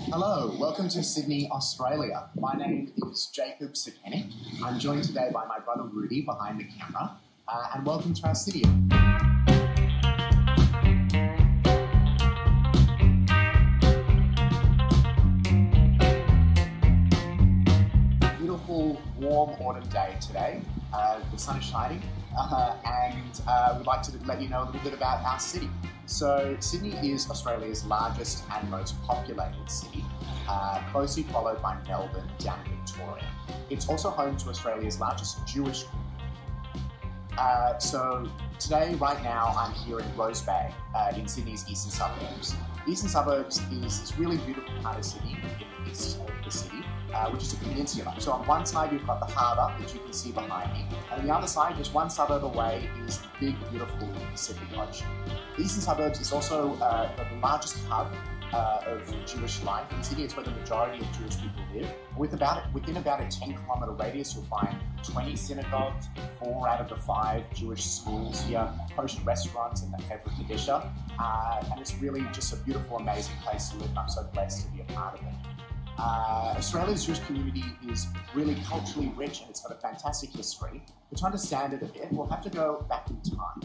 Hello, welcome to Sydney, Australia. My name is Jacob Sukiennik. I'm joined today by my brother Rudy behind the camera, and welcome to our city. Beautiful, warm autumn day today. The sun is shining, and we'd like to let you know a little bit about our city. So Sydney is Australia's largest and most populated city, closely followed by Melbourne down in Victoria. It's also home to Australia's largest Jewish community. So today, right now, I'm here in Rose Bay in Sydney's eastern suburbs. The eastern suburbs is this really beautiful part of Sydney in the east of the city, which is a peninsula. So on one side you've got the harbour, which you can see behind me, and on the other side, just one suburb away, is the big, beautiful Pacific Ocean. The eastern suburbs is also the largest hub of Jewish life in Sydney. It's where the majority of Jewish people live. Within about a 10-kilometre radius, you'll find 20 synagogues, 4 out of the 5 Jewish schools here, kosher restaurants, and the Hebrew Kadisha. And it's really just a beautiful, amazing place to live, and I'm so blessed to be a part of it. Australia's Jewish community is really culturally rich, and it's got a fantastic history. But to understand it a bit, we'll have to go back in time.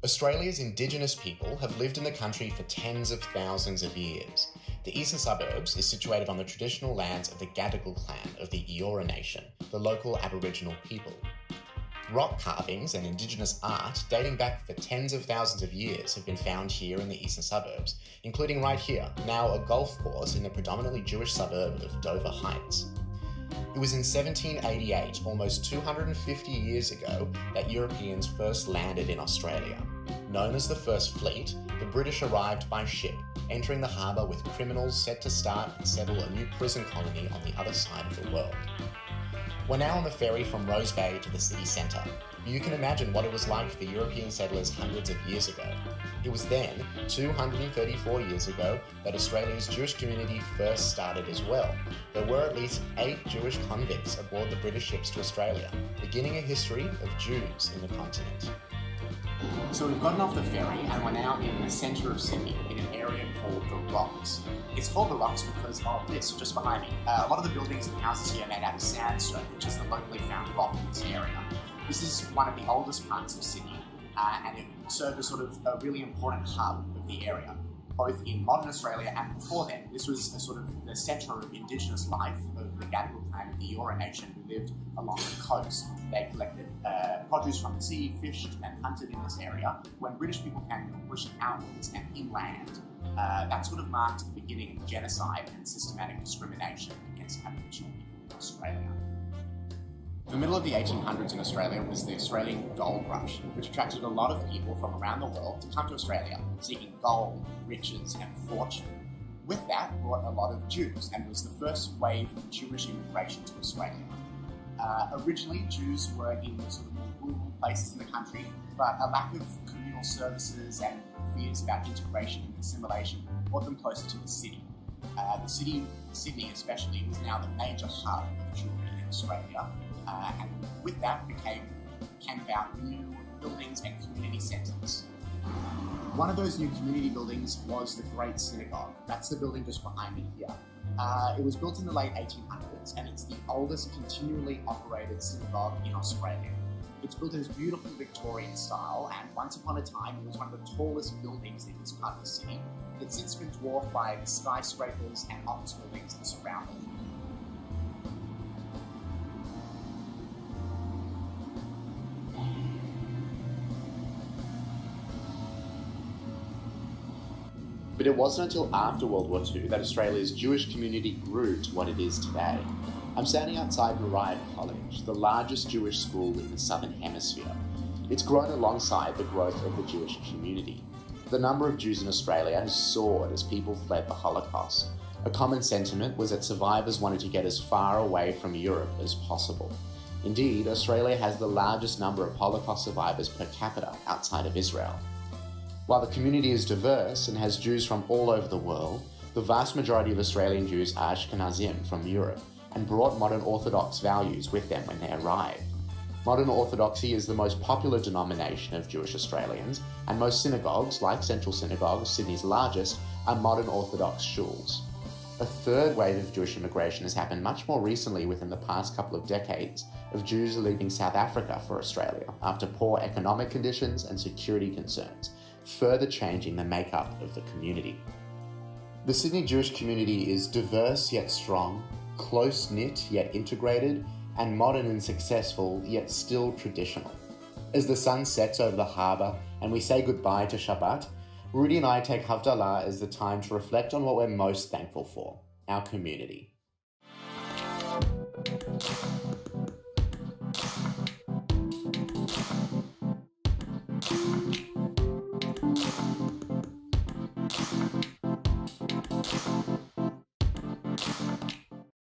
Australia's Indigenous people have lived in the country for tens of thousands of years. The eastern suburbs is situated on the traditional lands of the Gadigal clan of the Eora Nation, the local Aboriginal people. Rock carvings and Indigenous art dating back for tens of thousands of years have been found here in the eastern suburbs, including right here, now a golf course in the predominantly Jewish suburb of Dover Heights. It was in 1788, almost 250 years ago, that Europeans first landed in Australia. Known as the First Fleet, the British arrived by ship, entering the harbour with criminals set to start and settle a new prison colony on the other side of the world. We're now on the ferry from Rose Bay to the city centre. You can imagine what it was like for the European settlers hundreds of years ago. It was then, 234 years ago, that Australia's Jewish community first started as well. There were at least 8 Jewish convicts aboard the British ships to Australia, beginning a history of Jews in the continent. So we've gotten off the ferry and we're now in the centre of Sydney in an area called the Rocks. It's called the Rocks because of this, just behind me. A lot of the buildings and houses here are made out of sandstone, which is the locally found rock in this area. This is one of the oldest parts of Sydney, and it served as sort of a really important hub of the area, both in modern Australia and before then. This was a sort of the centre of Indigenous life of the Gadigal clan of the Eora Nation who lived along the coast. They collected produce from the sea, fished and hunted in this area. When British people came to push outwards and inland, that sort of marked the beginning of genocide and systematic discrimination against Aboriginal people in Australia. The middle of the 1800s in Australia was the Australian gold rush, which attracted a lot of people from around the world to come to Australia, seeking gold, riches and fortune. With that brought a lot of Jews, and was the first wave of Jewish immigration to Australia. Originally, Jews were in the sort of more rural places in the country, but a lack of communal services and fears about integration and assimilation brought them closer to the city. The city, Sydney especially, was now the major hub of Jewry in Australia, and with that came about new buildings and community centres. One of those new community buildings was the Great Synagogue. That's the building just behind me here. It was built in the late 1800s, and it's the oldest continually operated synagogue in Australia. It's built in this beautiful Victorian style, and once upon a time it was one of the tallest buildings in this part of the city. It's since been dwarfed by the skyscrapers and office buildings that surround it. But it wasn't until after World War II that Australia's Jewish community grew to what it is today. I'm standing outside Moriah College, the largest Jewish school in the Southern Hemisphere. It's grown alongside the growth of the Jewish community. The number of Jews in Australia has soared as people fled the Holocaust. A common sentiment was that survivors wanted to get as far away from Europe as possible. Indeed, Australia has the largest number of Holocaust survivors per capita outside of Israel. While the community is diverse and has Jews from all over the world, the vast majority of Australian Jews are Ashkenazim from Europe and brought modern Orthodox values with them when they arrived. Modern Orthodoxy is the most popular denomination of Jewish Australians, and most synagogues, like Central Synagogue, Sydney's largest, are modern Orthodox shuls. A third wave of Jewish immigration has happened much more recently within the past couple of decades, of Jews leaving South Africa for Australia after poor economic conditions and security concerns, further changing the makeup of the community. The Sydney Jewish community is diverse yet strong, close-knit yet integrated, and modern and successful yet still traditional. As the sun sets over the harbour and we say goodbye to Shabbat, Rudy and I take Havdalah as the time to reflect on what we're most thankful for, our community.